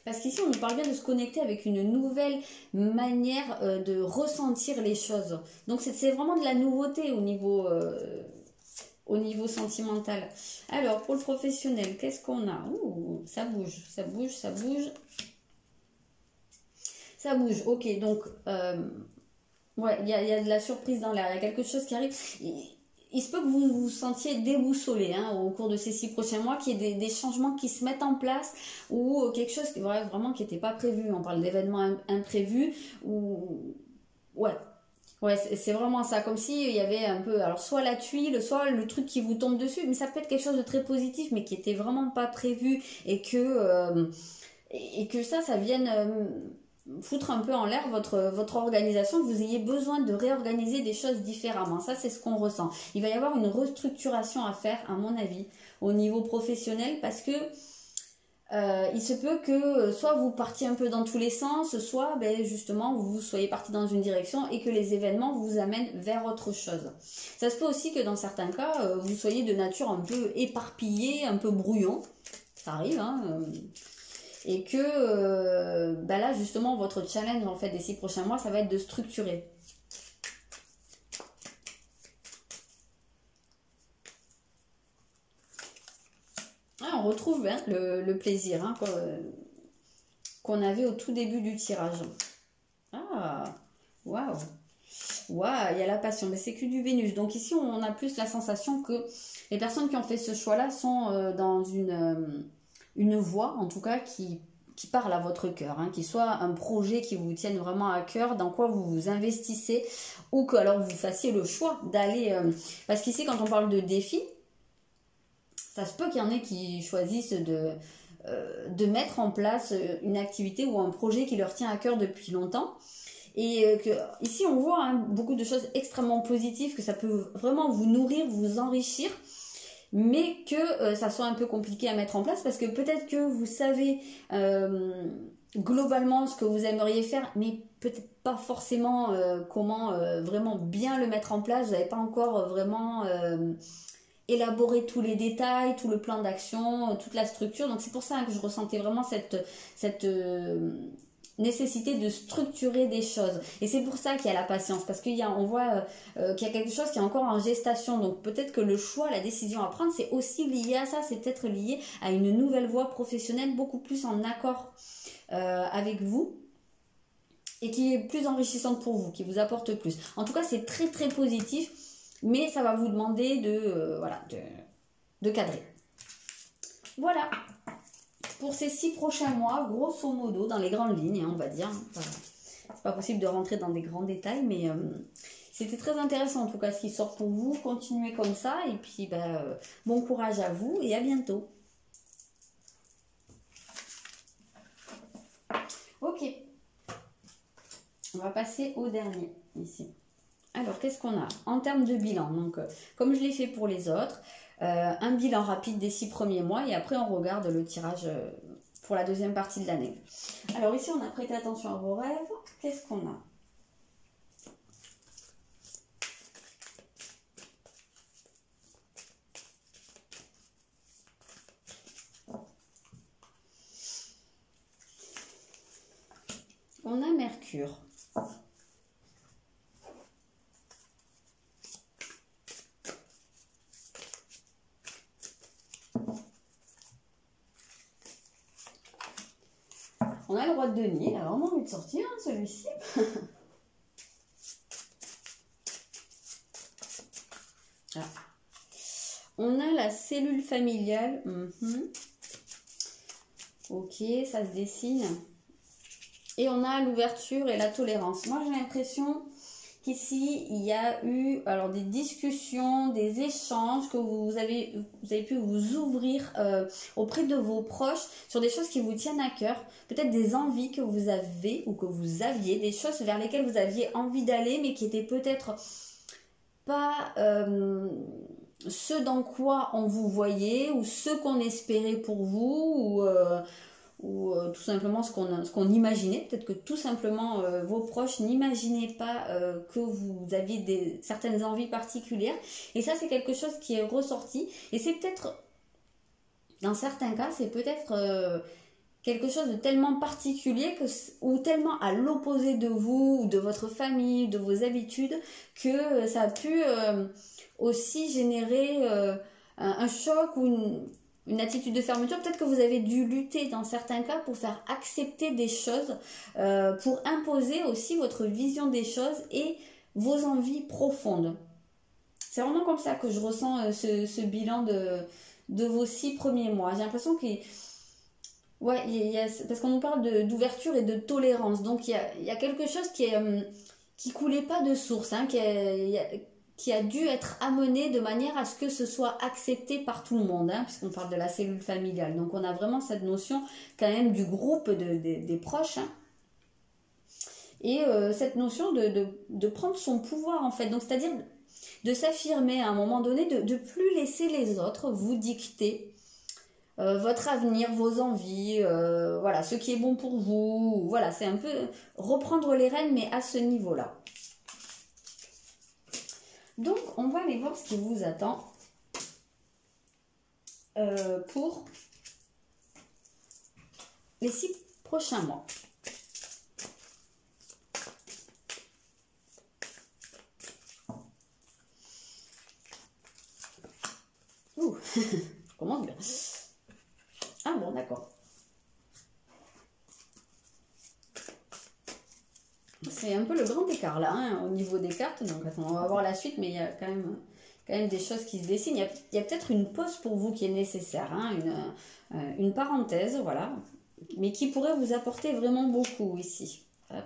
S1: Parce qu'ici, on nous parle bien de se connecter avec une nouvelle manière de ressentir les choses. Donc, c'est vraiment de la nouveauté au niveau sentimental. Alors, pour le professionnel, qu'est-ce qu'on a? Ouh, ça bouge, ça bouge, ça bouge. Ça bouge, ok. Donc, ouais, il y a de la surprise dans l'air. Il y a quelque chose qui arrive. il se peut que vous vous sentiez déboussolé hein, au cours de ces 6 prochains mois, qu'il y ait des changements qui se mettent en place ou quelque chose qui vraiment qui n'était pas prévu. On parle d'événements imprévus ou ouais. Ouais, c'est vraiment ça, comme s'il y avait un peu, alors soit la tuile, soit le truc qui vous tombe dessus, mais ça peut être quelque chose de très positif, mais qui était vraiment pas prévu et que ça vienne foutre un peu en l'air votre organisation, que vous ayez besoin de réorganiser des choses différemment. Ça, c'est ce qu'on ressent. Il va y avoir une restructuration à faire, à mon avis, au niveau professionnel, parce que il se peut que soit vous partiez un peu dans tous les sens, soit ben, justement vous soyez parti dans une direction et que les événements vous amènent vers autre chose. Ça se peut aussi que dans certains cas, vous soyez de nature un peu éparpillé, un peu brouillon. Ça arrive, hein et que ben là justement votre challenge en fait des 6 prochains mois, ça va être de structurer. On retrouve hein, le plaisir hein, qu'on avait au tout début du tirage. Ah, waouh! Waouh, il y a la passion, mais c'est que du Vénus. Donc ici, on a plus la sensation que les personnes qui ont fait ce choix-là sont dans une voie, en tout cas, qui parle à votre cœur, hein, qui soit un projet qui vous tienne vraiment à cœur, dans quoi vous vous investissez, ou que alors vous fassiez le choix d'aller... parce qu'ici, quand on parle de défi, ça se peut qu'il y en ait qui choisissent de mettre en place une activité ou un projet qui leur tient à cœur depuis longtemps. Et que, ici, on voit hein, beaucoup de choses extrêmement positives, que ça peut vraiment vous nourrir, vous enrichir, mais que ça soit un peu compliqué à mettre en place parce que peut-être que vous savez globalement ce que vous aimeriez faire, mais peut-être pas forcément comment vraiment bien le mettre en place. Vous n'avez pas encore vraiment... élaborer tous les détails, tout le plan d'action, toute la structure. Donc c'est pour ça que je ressentais vraiment cette nécessité de structurer des choses. Et c'est pour ça qu'il y a la patience, parce qu'on voit qu'il y a quelque chose qui est encore en gestation. Donc peut-être que le choix, la décision à prendre, c'est aussi lié à ça. C'est peut-être lié à une nouvelle voie professionnelle beaucoup plus en accord avec vous et qui est plus enrichissante pour vous, qui vous apporte plus. En tout cas, c'est très très positif. Mais ça va vous demander de cadrer. Voilà. Pour ces 6 prochains mois, grosso modo, dans les grandes lignes, hein, on va dire. C'est pas possible de rentrer dans des grands détails, mais c'était très intéressant en tout cas ce qui sort pour vous. Continuez comme ça et puis bon courage à vous et à bientôt. Ok. On va passer au dernier ici. Alors, qu'est-ce qu'on a en termes de bilan? Donc, comme je l'ai fait pour les autres, un bilan rapide des 6 premiers mois et après on regarde le tirage pour la deuxième partie de l'année. Alors ici, on a prêté attention à vos rêves. Qu'est-ce qu'on a? On a Mercure. On a le roi de denier, il a vraiment envie de sortir hein, celui-ci. Ah. On a la cellule familiale. Ok, ça se dessine. Et on a l'ouverture et la tolérance. Moi j'ai l'impression qu'ici il y a eu alors des discussions, des échanges, que vous avez pu vous ouvrir auprès de vos proches sur des choses qui vous tiennent à cœur, peut-être des envies que vous avez ou que vous aviez, des choses vers lesquelles vous aviez envie d'aller mais qui étaient peut-être pas ce dans quoi on vous voyait ou ce qu'on espérait pour vous ou tout simplement ce qu'on imaginait. Peut-être que tout simplement vos proches n'imaginaient pas que vous aviez certaines envies particulières. Et ça, c'est quelque chose qui est ressorti. Et c'est peut-être, dans certains cas, c'est peut-être quelque chose de tellement particulier ou tellement à l'opposé de vous, ou de votre famille, de vos habitudes, que ça a pu aussi générer un choc ou une attitude de fermeture. Peut-être que vous avez dû lutter dans certains cas pour faire accepter des choses, pour imposer aussi votre vision des choses et vos envies profondes. C'est vraiment comme ça que je ressens ce bilan de vos 6 premiers mois. J'ai l'impression qu'il ouais, parce qu'on nous parle d'ouverture et de tolérance. Donc il y a quelque chose qui coulait pas de source, hein, qui a dû être amené de manière à ce que ce soit accepté par tout le monde, hein, puisqu'on parle de la cellule familiale. Donc on a vraiment cette notion quand même du groupe des proches, hein, et cette notion de prendre son pouvoir en fait. Donc c'est-à-dire de s'affirmer à un moment donné, de plus laisser les autres vous dicter votre avenir, vos envies, voilà, ce qui est bon pour vous. Voilà, c'est un peu reprendre les rênes, mais à ce niveau-là. Donc, on va aller voir ce qui vous attend pour les 6 prochains mois. Ouh, je commence bien. Ah bon, d'accord. C'est un peu le grand écart là, hein, au niveau des cartes. Donc attends, on va voir la suite, mais il y a quand même des choses qui se dessinent. Il y a peut-être une pause pour vous qui est nécessaire, hein, une parenthèse, voilà, mais qui pourrait vous apporter vraiment beaucoup ici. Hop.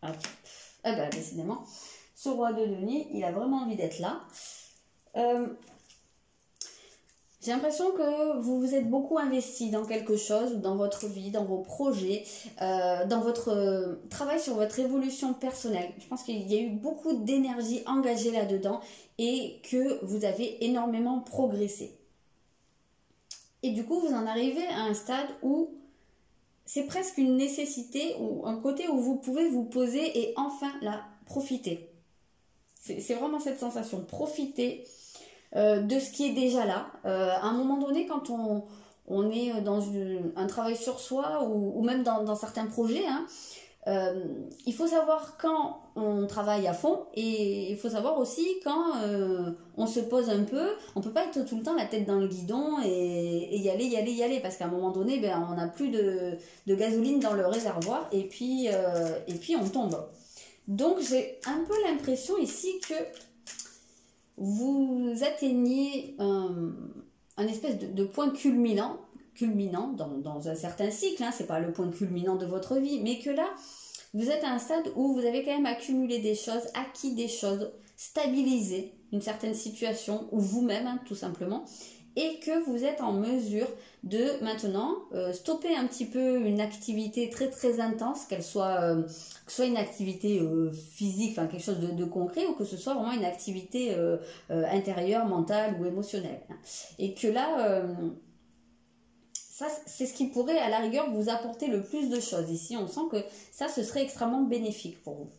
S1: Hop. Ah bah décidément, ce roi de denier, il a vraiment envie d'être là. J'ai l'impression que vous vous êtes beaucoup investi dans quelque chose, dans votre vie, dans vos projets, dans votre travail sur votre évolution personnelle. Je pense qu'il y a eu beaucoup d'énergie engagée là-dedans et que vous avez énormément progressé. Et du coup, vous en arrivez à un stade où c'est presque une nécessité, ou un côté où vous pouvez vous poser et enfin là, profiter. C'est vraiment cette sensation, profiter de ce qui est déjà là. À un moment donné, quand on est dans un travail sur soi ou même dans certains projets, hein, il faut savoir quand on travaille à fond et il faut savoir aussi quand on se pose un peu. On peut pas être tout le temps la tête dans le guidon et y aller parce qu'à un moment donné, ben, on n'a plus de gasoline dans le réservoir et puis on tombe. Donc j'ai un peu l'impression ici que vous atteignez un espèce de point culminant dans un certain cycle, hein, c'est pas le point culminant de votre vie, mais que là, vous êtes à un stade où vous avez quand même accumulé des choses, acquis des choses, stabilisé une certaine situation, ou vous-même, hein, tout simplement, et que vous êtes en mesure de maintenant stopper un petit peu une activité très très intense, qu'elle soit, que ce soit une activité physique, enfin quelque chose de concret, ou que ce soit vraiment une activité intérieure, mentale ou émotionnelle. Et que là, ça c'est ce qui pourrait à la rigueur vous apporter le plus de choses. Ici, on sent que ça, ce serait extrêmement bénéfique pour vous.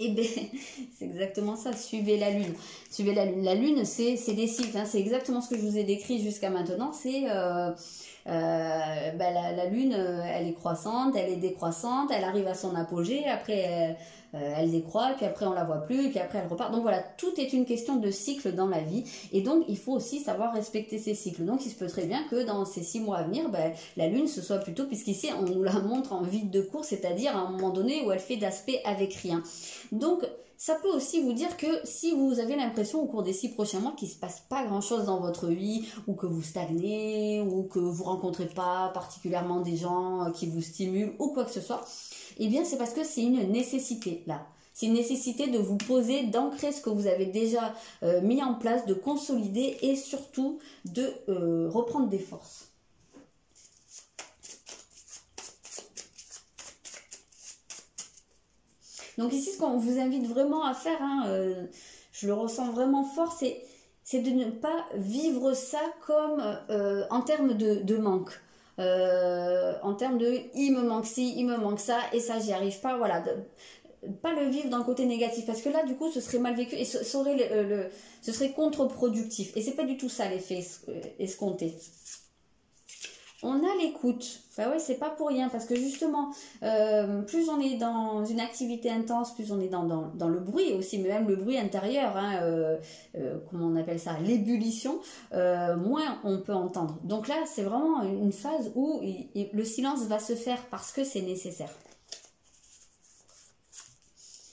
S1: Eh bien, c'est exactement ça, suivez la lune. Suivez la lune. La lune, c'est des cycles, hein. C'est exactement ce que je vous ai décrit jusqu'à maintenant. C'est la lune, elle est croissante, elle est décroissante, elle arrive à son apogée, après elle décroît, puis après on la voit plus, et puis après elle repart. Donc voilà, tout est une question de cycle dans la vie, et donc il faut aussi savoir respecter ces cycles. Donc il se peut très bien que dans ces 6 mois à venir, la lune ce soit plutôt, puisqu'ici on nous la montre en vide de course, c'est-à-dire à un moment donné où elle fait d'aspect avec rien. Donc ça peut aussi vous dire que si vous avez l'impression au cours des 6 prochains mois qu'il ne se passe pas grand-chose dans votre vie, ou que vous stagnez, ou que vous ne rencontrez pas particulièrement des gens qui vous stimulent, ou quoi que ce soit, eh bien c'est parce que c'est une nécessité là. C'est une nécessité de vous poser, d'ancrer ce que vous avez déjà mis en place, de consolider et surtout de reprendre des forces. Donc ici, ce qu'on vous invite vraiment à faire, hein, je le ressens vraiment fort, c'est de ne pas vivre ça comme en termes de manque. En termes de il me manque ci, il me manque ça, et ça j'y arrive pas, voilà. Pas le vivre d'un côté négatif, parce que là du coup ce serait mal vécu et ce serait contre-productif. Et c'est pas du tout ça l'effet escompté. On a l'écoute. Bah ouais, c'est pas pour rien, parce que justement, plus on est dans une activité intense, plus on est dans le bruit aussi, mais même le bruit intérieur, hein, comment on appelle ça, l'ébullition, moins on peut entendre. Donc là, c'est vraiment une phase où le silence va se faire parce que c'est nécessaire.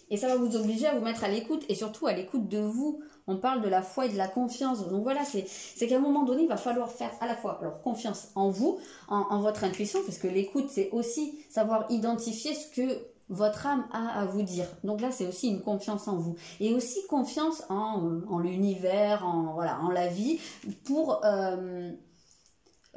S1: Et ça va vous obliger à vous mettre à l'écoute et surtout à l'écoute de vous. On parle de la foi et de la confiance. Donc voilà, c'est qu'à un moment donné, il va falloir faire à la fois alors, confiance en vous, en votre intuition, parce que l'écoute, c'est aussi savoir identifier ce que votre âme a à vous dire. Donc là, c'est aussi une confiance en vous. Et aussi confiance en l'univers, voilà, en la vie, pour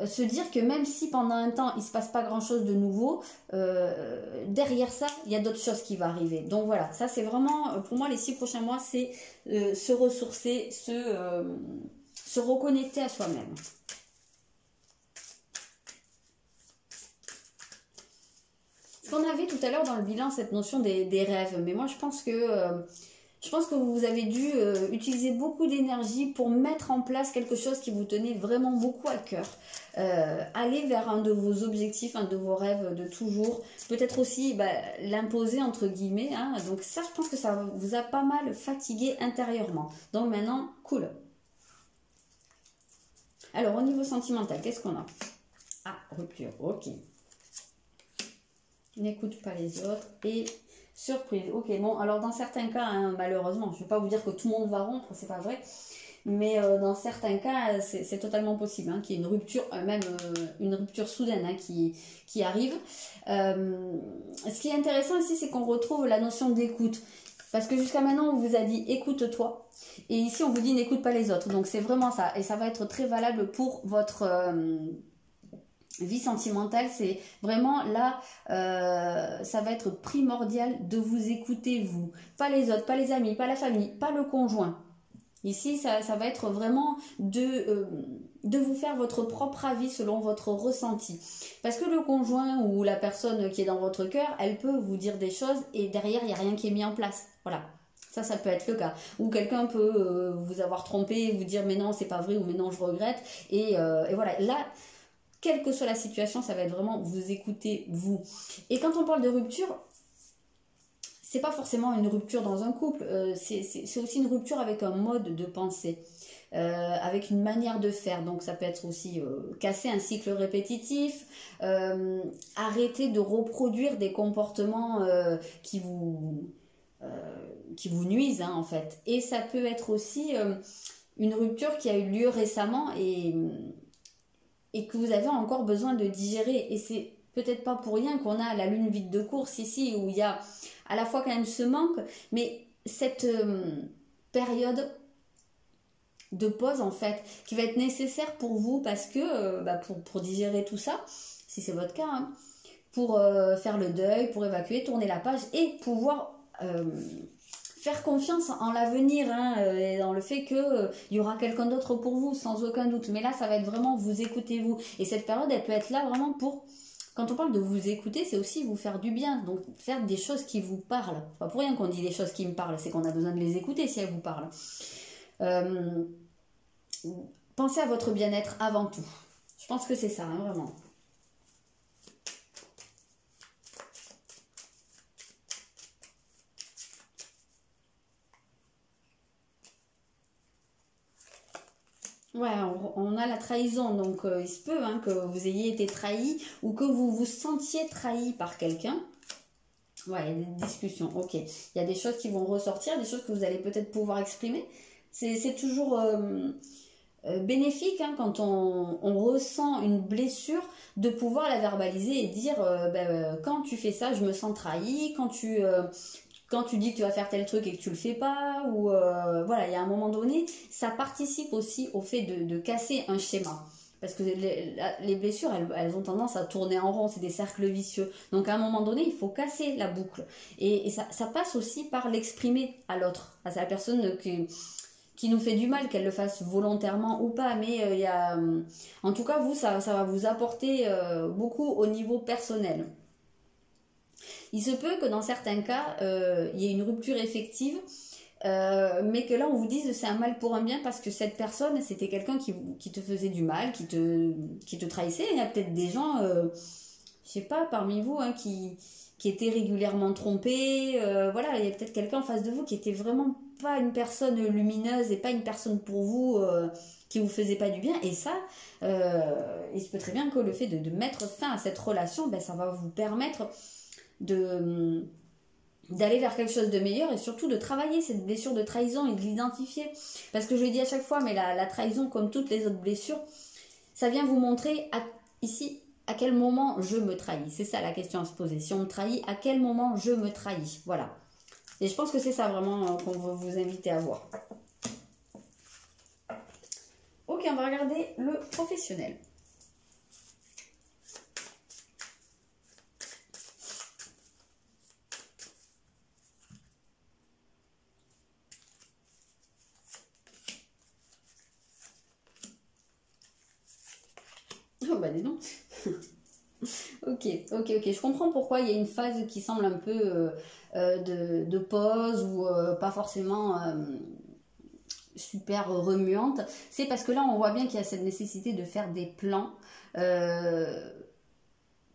S1: se dire que même si pendant un temps, il ne se passe pas grand-chose de nouveau, derrière ça, il y a d'autres choses qui vont arriver. Donc voilà, ça c'est vraiment, pour moi, les 6 prochains mois, c'est se ressourcer, se reconnecter à soi-même. On avait tout à l'heure dans le bilan cette notion des rêves, mais moi je pense que vous avez dû utiliser beaucoup d'énergie pour mettre en place quelque chose qui vous tenait vraiment beaucoup à cœur. Aller vers un de vos objectifs, un de vos rêves de toujours. Peut-être aussi l'imposer entre guillemets. Hein. Donc ça, je pense que ça vous a pas mal fatigué intérieurement. Donc maintenant, cool. Alors au niveau sentimental, qu'est-ce qu'on a? Ah, rupture, ok. N'écoute pas les autres et surprise. Ok, bon, alors dans certains cas, hein, malheureusement, je ne vais pas vous dire que tout le monde va rompre, c'est pas vrai, mais dans certains cas, c'est totalement possible hein, qu'il y ait une rupture, même une rupture soudaine hein, qui arrive. Ce qui est intéressant ici, c'est qu'on retrouve la notion d'écoute. Parce que jusqu'à maintenant, on vous a dit écoute-toi. Et ici, on vous dit n'écoute pas les autres. Donc, c'est vraiment ça. Et ça va être très valable pour votre vie sentimentale. C'est vraiment là, ça va être primordial de vous écouter, vous. Pas les autres, pas les amis, pas la famille, pas le conjoint. Ici, ça va être vraiment de vous faire votre propre avis selon votre ressenti. Parce que le conjoint ou la personne qui est dans votre cœur, elle peut vous dire des choses et derrière, il n'y a rien qui est mis en place. Voilà. Ça peut être le cas. Ou quelqu'un peut vous avoir trompé, vous dire mais non, c'est pas vrai ou mais non, je regrette. Et voilà. Là, quelle que soit la situation, ça va être vraiment vous écouter, vous. Et quand on parle de rupture, c'est pas forcément une rupture dans un couple, c'est aussi une rupture avec un mode de pensée, avec une manière de faire. Donc ça peut être aussi casser un cycle répétitif, arrêter de reproduire des comportements qui vous nuisent hein, en fait. Et ça peut être aussi une rupture qui a eu lieu récemment et que vous avez encore besoin de digérer. Et c'est peut-être pas pour rien qu'on a la lune vide de course ici, où il y a à la fois quand même ce manque, mais cette période de pause en fait, qui va être nécessaire pour vous, parce que pour digérer tout ça, si c'est votre cas, hein, pour faire le deuil, pour évacuer, tourner la page et pouvoir faire confiance en l'avenir hein, et dans le fait qu'il y aura quelqu'un d'autre pour vous, sans aucun doute. Mais là, ça va être vraiment vous écoutez vous. Et cette période, elle peut être là vraiment pour... Quand on parle de vous écouter, c'est aussi vous faire du bien. Donc, faire des choses qui vous parlent. Pas pour rien qu'on dit des choses qui me parlent, c'est qu'on a besoin de les écouter si elles vous parlent. Pensez à votre bien-être avant tout. Je pense que c'est ça, hein, vraiment. Ouais, on a la trahison, donc il se peut hein, que vous ayez été trahi ou que vous vous sentiez trahi par quelqu'un. Ouais, il y a des discussions, ok. Il y a des choses qui vont ressortir, des choses que vous allez peut-être pouvoir exprimer. C'est toujours bénéfique hein, quand on ressent une blessure de pouvoir la verbaliser et dire quand tu fais ça, je me sens trahi, quand tu dis que tu vas faire tel truc et que tu le fais pas, ou voilà, il y a un moment donné, ça participe aussi au fait de casser un schéma. Parce que les blessures, elles ont tendance à tourner en rond, c'est des cercles vicieux. Donc à un moment donné, il faut casser la boucle. Et ça passe aussi par l'exprimer à l'autre, à la personne qui nous fait du mal, qu'elle le fasse volontairement ou pas. Mais il y a, en tout cas, vous, ça va vous apporter beaucoup au niveau personnel. Il se peut que dans certains cas, il y ait une rupture effective, mais que là on vous dise c'est un mal pour un bien parce que cette personne, c'était quelqu'un qui te faisait du mal, qui te trahissait. Il y a peut-être des gens, je sais pas, parmi vous, hein, qui étaient régulièrement trompés. Voilà, il y a peut-être quelqu'un en face de vous qui était vraiment pas une personne lumineuse et pas une personne pour vous, qui vous faisait pas du bien. Et ça, il se peut très bien que le fait de mettre fin à cette relation, ça va vous permettre de d'aller vers quelque chose de meilleur et surtout de travailler cette blessure de trahison et de l'identifier. Parce que je le dis à chaque fois, mais la trahison, comme toutes les autres blessures, ça vient vous montrer ici à quel moment je me trahis. C'est ça la question à se poser. Si on me trahit, à quel moment je me trahis? Voilà. Et je pense que c'est ça vraiment qu'on veut vous inviter à voir. Ok, on va regarder le professionnel. Oh bah dis donc. Ok, je comprends pourquoi il y a une phase qui semble un peu de pause ou pas forcément super remuante. C'est parce que là on voit bien qu'il y a cette nécessité de faire des plans.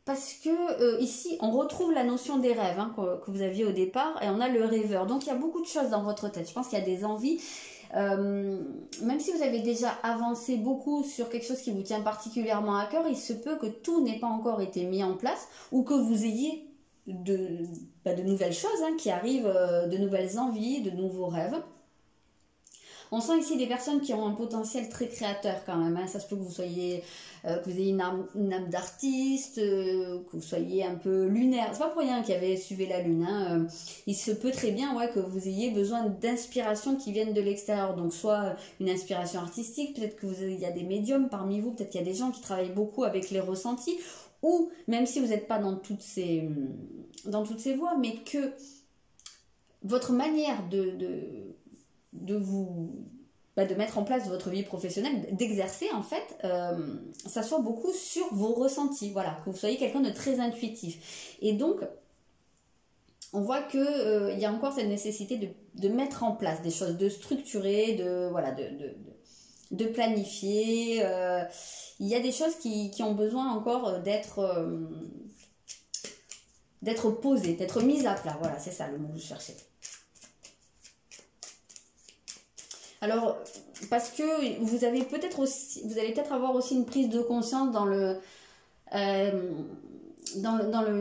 S1: Parce que ici on retrouve la notion des rêves hein, que vous aviez au départ et on a le rêveur. Donc il y a beaucoup de choses dans votre tête. Je pense qu'il y a des envies. Même si vous avez déjà avancé beaucoup sur quelque chose qui vous tient particulièrement à cœur, il se peut que tout n'ait pas encore été mis en place ou que vous ayez de nouvelles choses hein, qui arrivent, de nouvelles envies, de nouveaux rêves. On sent ici des personnes qui ont un potentiel très créateur quand même. Hein. Ça se peut que vous soyez, que vous ayez une âme d'artiste, que vous soyez un peu lunaire. C'est pas pour rien qu'il y avait suivi la lune. Hein. Il se peut très bien ouais, que vous ayez besoin d'inspiration qui viennent de l'extérieur. Donc soit une inspiration artistique, peut-être que il y a des médiums parmi vous, peut-être qu'il y a des gens qui travaillent beaucoup avec les ressentis. Ou même si vous n'êtes pas dans toutes ces voies, mais que votre manière de mettre en place votre vie professionnelle, d'exercer en fait, ça soit beaucoup sur vos ressentis, voilà, que vous soyez quelqu'un de très intuitif. Et donc, on voit que il y a encore cette nécessité de mettre en place des choses, de structurer, de planifier. Il y a des choses qui ont besoin encore d'être posées, d'être mises à plat. Voilà, c'est ça le mot que je cherchais. Alors, parce que vous allez peut-être avoir aussi une prise de conscience dans le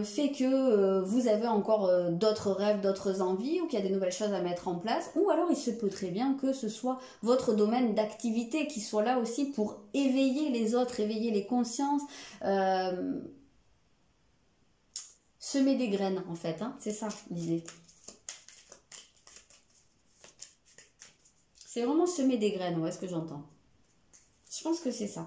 S1: fait que vous avez encore d'autres rêves, d'autres envies, ou qu'il y a des nouvelles choses à mettre en place, ou alors il se peut très bien que ce soit votre domaine d'activité qui soit là aussi pour éveiller les autres, éveiller les consciences, semer des graines en fait, hein, c'est ça l'idée. C'est vraiment semer des graines, ouais, ce que j'entends. Je pense que c'est ça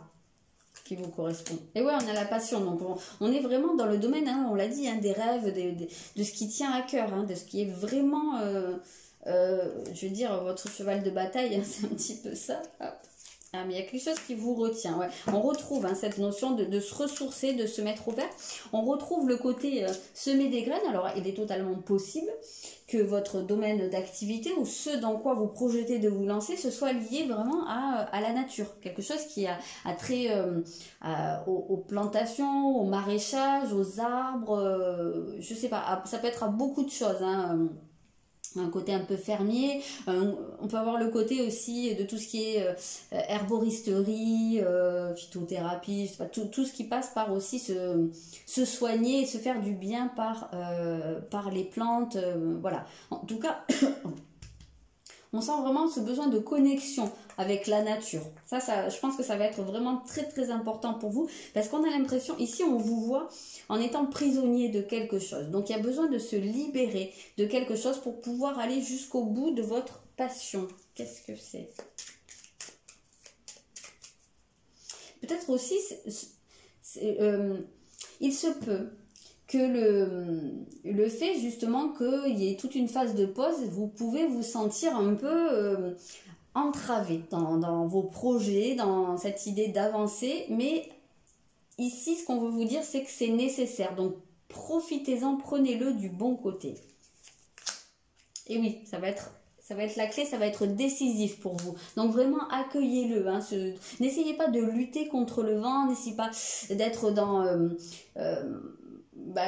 S1: qui vous correspond. Et ouais, on a la passion, donc on est vraiment dans le domaine, hein, on l'a dit, hein, des rêves, de ce qui tient à cœur, hein, de ce qui est vraiment, je veux dire, votre cheval de bataille, hein, c'est un petit peu ça. Hop. Ah, mais il y a quelque chose qui vous retient. Ouais. On retrouve hein, cette notion de se ressourcer, de se mettre au vert. On retrouve le côté semer des graines. Alors, il est totalement possible que votre domaine d'activité ou ce dans quoi vous projetez de vous lancer, ce soit lié vraiment à la nature. Quelque chose qui a trait aux plantations, au maraîchage, aux arbres, je sais pas, ça peut être à beaucoup de choses, hein. Un côté un peu fermier, on peut avoir le côté aussi de tout ce qui est herboristerie, phytothérapie, je sais pas, tout ce qui passe par aussi se soigner et se faire du bien par les plantes, voilà. En tout cas, on sent vraiment ce besoin de connexion avec la nature. Ça, je pense que ça va être vraiment très très important pour vous parce qu'on a l'impression, ici on vous voit en étant prisonnier de quelque chose. Donc il y a besoin de se libérer de quelque chose pour pouvoir aller jusqu'au bout de votre passion. Qu'est-ce que c'est? Peut-être aussi, il se peut que le fait justement qu'il y ait toute une phase de pause, vous pouvez vous sentir un peu entravé dans vos projets, dans cette idée d'avancer, mais ici ce qu'on veut vous dire c'est que c'est nécessaire, donc profitez-en, prenez-le du bon côté. Et oui, ça va être la clé, ça va être décisif pour vous. Donc vraiment accueillez-le. Hein, n'essayez pas de lutter contre le vent, n'essayez pas d'être dans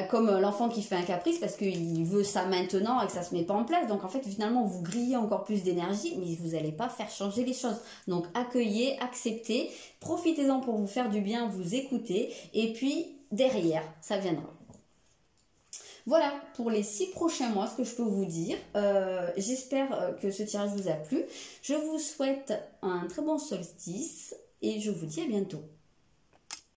S1: comme l'enfant qui fait un caprice parce qu'il veut ça maintenant et que ça se met pas en place. Donc en fait finalement vous grillez encore plus d'énergie mais vous n'allez pas faire changer les choses. Donc accueillez, acceptez, profitez-en pour vous faire du bien, vous écoutez et puis derrière ça viendra. Voilà pour les 6 prochains mois, ce que je peux vous dire. J'espère que ce tirage vous a plu. Je vous souhaite un très bon solstice et je vous dis à bientôt.